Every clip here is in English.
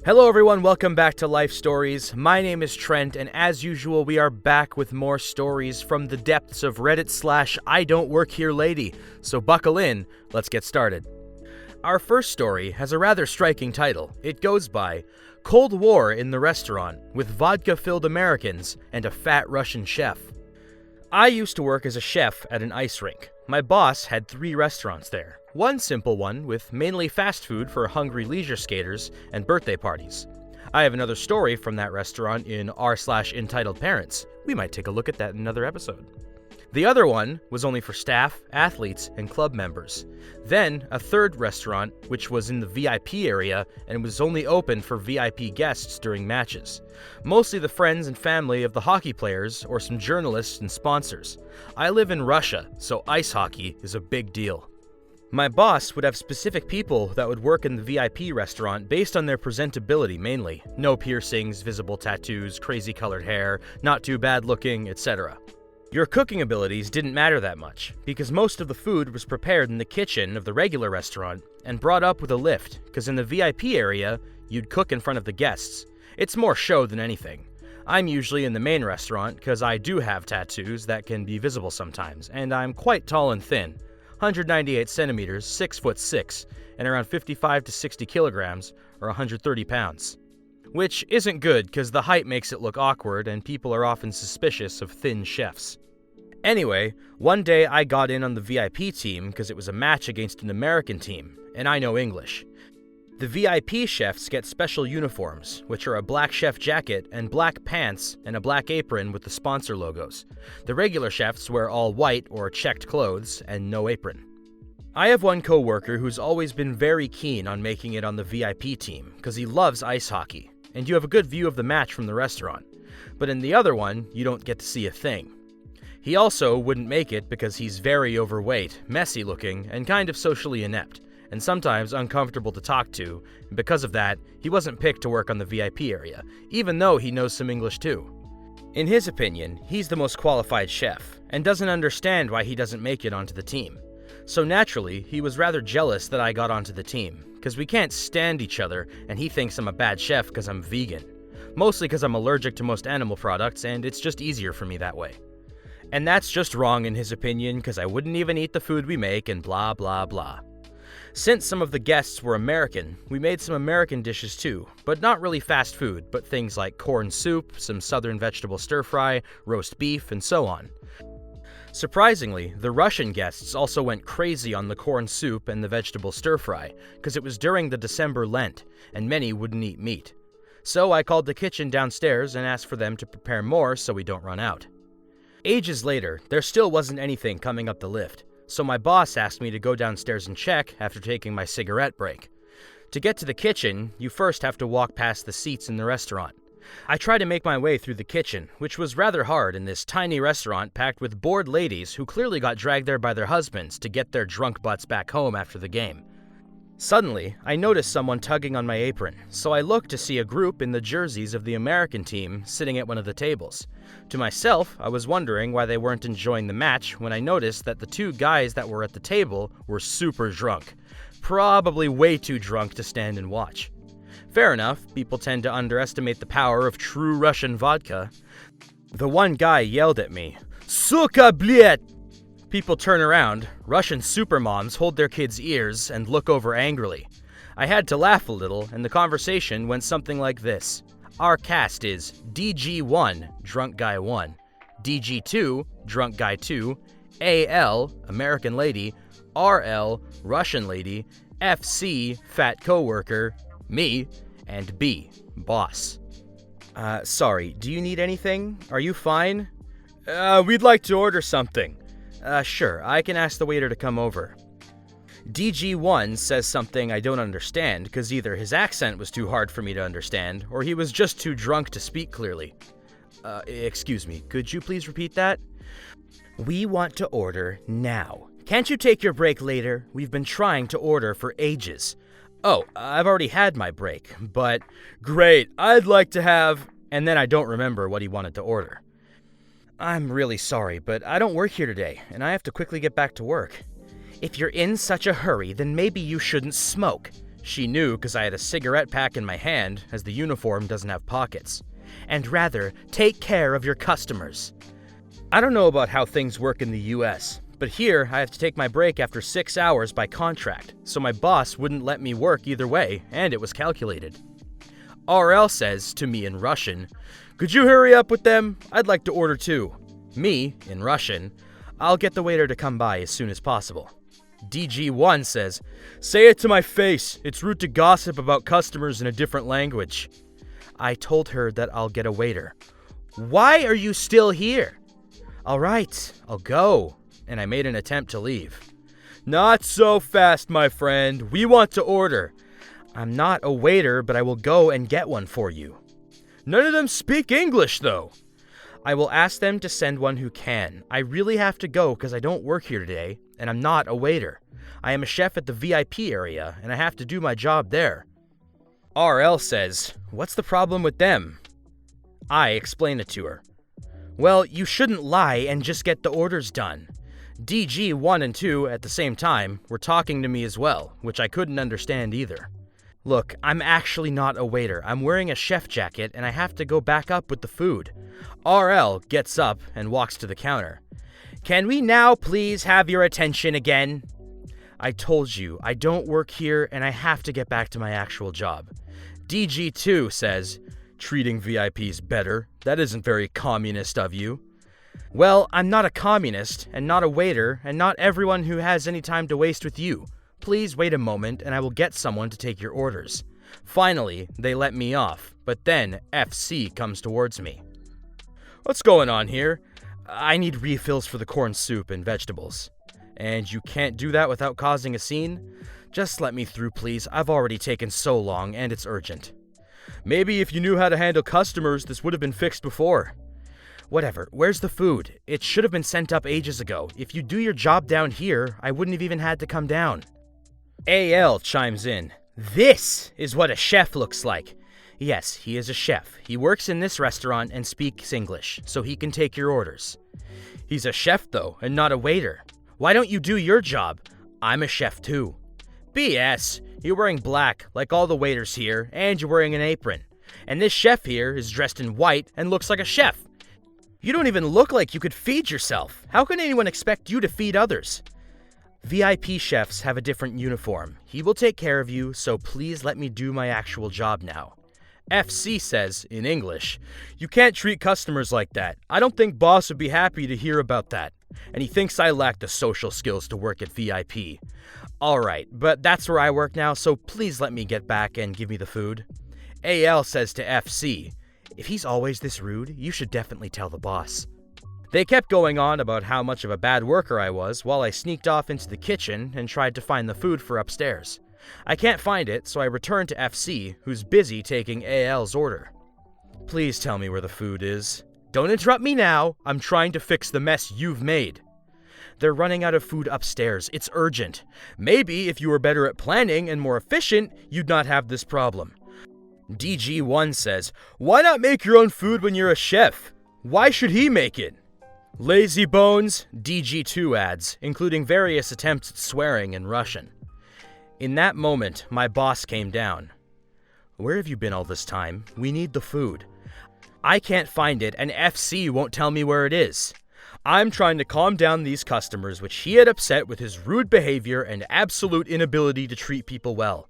Hello everyone, welcome back to Life Stories. My name is Trent, and as usual, we are back with more stories from the depths of Reddit/idontworkherelady. So buckle in, let's get started. Our first story has a rather striking title. It goes by Cold War in the Restaurant with Vodka-Filled Americans and a Fat Russian Chef. I used to work as a chef at an ice rink. My boss had 3 restaurants there. One simple one with mainly fast food for hungry leisure skaters and birthday parties. I have another story from that restaurant in r/entitled parents. We might take a look at that in another episode. The other one was only for staff, athletes, and club members. Then a third restaurant, which was in the VIP area and was only open for VIP guests during matches. Mostly the friends and family of the hockey players or some journalists and sponsors. I live in Russia, so ice hockey is a big deal. My boss would have specific people that would work in the VIP restaurant based on their presentability mainly. No piercings, visible tattoos, crazy colored hair, not too bad looking, etc. Your cooking abilities didn't matter that much, because most of the food was prepared in the kitchen of the regular restaurant and brought up with a lift, because in the VIP area, you'd cook in front of the guests. It's more show than anything. I'm usually in the main restaurant because I do have tattoos that can be visible sometimes, and I'm quite tall and thin. 198 centimeters, 6'6", and around 55 to 60 kilograms, or 130 pounds. Which isn't good because the height makes it look awkward and people are often suspicious of thin chefs. Anyway, one day I got in on the VIP team because it was a match against an American team, and I know English. The VIP chefs get special uniforms, which are a black chef jacket and black pants and a black apron with the sponsor logos. The regular chefs wear all white or checked clothes and no apron. I have one coworker who's always been very keen on making it on the VIP team because he loves ice hockey, and you have a good view of the match from the restaurant. But in the other one, you don't get to see a thing. He also wouldn't make it because he's very overweight, messy looking, and kind of socially inept, and sometimes uncomfortable to talk to, and because of that, he wasn't picked to work on the VIP area, even though he knows some English too. In his opinion, he's the most qualified chef, and doesn't understand why he doesn't make it onto the team. So naturally, he was rather jealous that I got onto the team, because we can't stand each other, and he thinks I'm a bad chef because I'm vegan. Mostly because I'm allergic to most animal products, and it's just easier for me that way. And that's just wrong in his opinion, because I wouldn't even eat the food we make and blah blah blah. Since some of the guests were American, we made some American dishes too, but not really fast food, but things like corn soup, some southern vegetable stir-fry, roast beef, and so on. Surprisingly, the Russian guests also went crazy on the corn soup and the vegetable stir-fry, because it was during the December Lent, and many wouldn't eat meat. So I called the kitchen downstairs and asked for them to prepare more so we don't run out. Ages later, there still wasn't anything coming up the lift, so my boss asked me to go downstairs and check after taking my cigarette break. To get to the kitchen, you first have to walk past the seats in the restaurant. I tried to make my way through the kitchen, which was rather hard in this tiny restaurant packed with bored ladies who clearly got dragged there by their husbands to get their drunk butts back home after the game. Suddenly, I noticed someone tugging on my apron, so I looked to see a group in the jerseys of the American team sitting at one of the tables. To myself, I was wondering why they weren't enjoying the match when I noticed that the 2 guys that were at the table were super drunk. Probably way too drunk to stand and watch. Fair enough, people tend to underestimate the power of true Russian vodka. The one guy yelled at me, "Suka, blet!" People turn around, Russian supermoms hold their kids' ears and look over angrily. I had to laugh a little, and the conversation went something like this. Our cast is DG1, Drunk Guy 1, DG2, Drunk Guy 2, AL, American Lady, RL, Russian Lady, FC, Fat Coworker, me, and B, Boss. Sorry, do you need anything? Are you fine? We'd like to order something. Sure, I can ask the waiter to come over. DG1 says something I don't understand because either his accent was too hard for me to understand or he was just too drunk to speak clearly. Excuse me, could you please repeat that? We want to order now. Can't you take your break later? We've been trying to order for ages. Oh, I've already had my break, but great, I'd like to have... And then I don't remember what he wanted to order. I'm really sorry, but I don't work here today, and I have to quickly get back to work. If you're in such a hurry, then maybe you shouldn't smoke. She knew because I had a cigarette pack in my hand, as the uniform doesn't have pockets. And rather, take care of your customers. I don't know about how things work in the US, but here I have to take my break after 6 hours by contract, so my boss wouldn't let me work either way, and it was calculated. RL says to me in Russian, "Could you hurry up with them? I'd like to order too." Me, in Russian, "I'll get the waiter to come by as soon as possible." DG1 says, "Say it to my face. It's rude to gossip about customers in a different language." I told her that I'll get a waiter. "Why are you still here?" "All right, I'll go." And I made an attempt to leave. "Not so fast, my friend. We want to order." "I'm not a waiter, but I will go and get one for you." "None of them speak English, though." "I will ask them to send one who can. I really have to go because I don't work here today, and I'm not a waiter. I am a chef at the VIP area, and I have to do my job there." RL says, "What's the problem with them?" I explain it to her. "Well, you shouldn't lie and just get the orders done." DG 1 and 2 at the same time were talking to me as well, which I couldn't understand either. "Look, I'm actually not a waiter. I'm wearing a chef jacket and I have to go back up with the food." RL gets up and walks to the counter. "Can we now please have your attention again?" "I told you, I don't work here and I have to get back to my actual job." DG2 says, "Treating VIPs better? That isn't very communist of you." "Well, I'm not a communist, and not a waiter, and not everyone who has any time to waste with you. Please wait a moment, and I will get someone to take your orders." Finally, they let me off, but then FC comes towards me. "What's going on here?" "I need refills for the corn soup and vegetables." "And you can't do that without causing a scene?" "Just let me through, please. I've already taken so long, and it's urgent." "Maybe if you knew how to handle customers, this would have been fixed before." "Whatever. Where's the food? It should have been sent up ages ago. If you do your job down here, I wouldn't have even had to come down." AL chimes in. "This is what a chef looks like." Yes, he is a chef. He works in this restaurant and speaks English, so he can take your orders. "He's a chef, though, and not a waiter." "Why don't you do your job?" "I'm a chef, too." BS. You're wearing black, like all the waiters here, and you're wearing an apron. And this chef here is dressed in white and looks like a chef. You don't even look like you could feed yourself. How can anyone expect you to feed others? VIP chefs have a different uniform. He will take care of you, so please let me do my actual job now. FC says, in English, "You can't treat customers like that. I don't think boss would be happy to hear about that. And he thinks I lack the social skills to work at VIP. Alright, but that's where I work now, so please let me get back and give me the food." AL says to FC, "If he's always this rude, you should definitely tell the boss." They kept going on about how much of a bad worker I was while I sneaked off into the kitchen and tried to find the food for upstairs. I can't find it, so I return to FC, who's busy taking AL's order. "Please tell me where the food is." "Don't interrupt me now. I'm trying to fix the mess you've made." "They're running out of food upstairs. It's urgent." "Maybe if you were better at planning and more efficient, you'd not have this problem." DG1 says, "Why not make your own food when you're a chef? Why should he make it?" "Lazy bones," DG2 adds, including various attempts at swearing in Russian. In that moment, my boss came down. "Where have you been all this time? We need the food." "I can't find it, and FC won't tell me where it is." I'm trying to calm down these customers, which he had upset with his rude behavior and absolute inability to treat people well.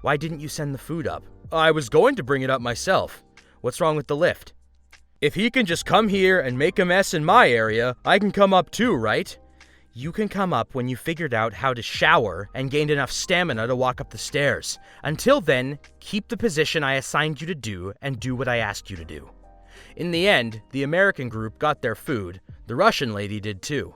"Why didn't you send the food up?" "I was going to bring it up myself." "What's wrong with the lift?" "If he can just come here and make a mess in my area, I can come up too, right?" "You can come up when you figured out how to shower and gained enough stamina to walk up the stairs. Until then, keep the position I assigned you to do and do what I asked you to do." In the end, the American group got their food. The Russian lady did too.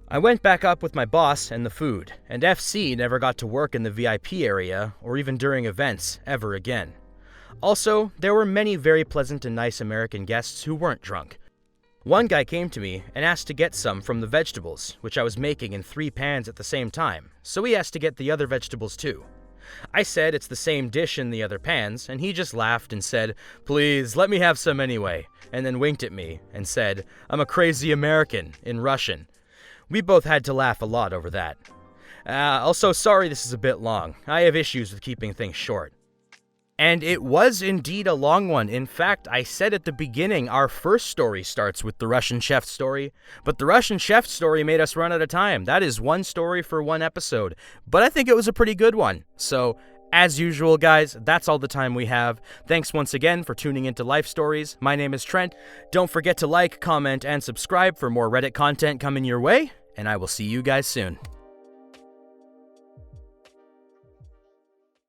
I went back up with my boss and the food, and FC never got to work in the VIP area or even during events ever again. Also, there were many very pleasant and nice American guests who weren't drunk. One guy came to me and asked to get some from the vegetables, which I was making in 3 pans at the same time, so he asked to get the other vegetables too. I said it's the same dish in the other pans, and he just laughed and said, "Please, let me have some anyway," and then winked at me and said, "I'm a crazy American," in Russian. We both had to laugh a lot over that. Also, sorry this is a bit long. I have issues with keeping things short. And it was indeed a long one. In fact, I said at the beginning our first story starts with the Russian chef story, but the Russian chef story made us run out of time. That is one story for one episode, but I think it was a pretty good one. So, as usual, guys, that's all the time we have. Thanks once again for tuning into Life Stories. My name is Trent. Don't forget to like, comment, and subscribe for more Reddit content coming your way, and I will see you guys soon.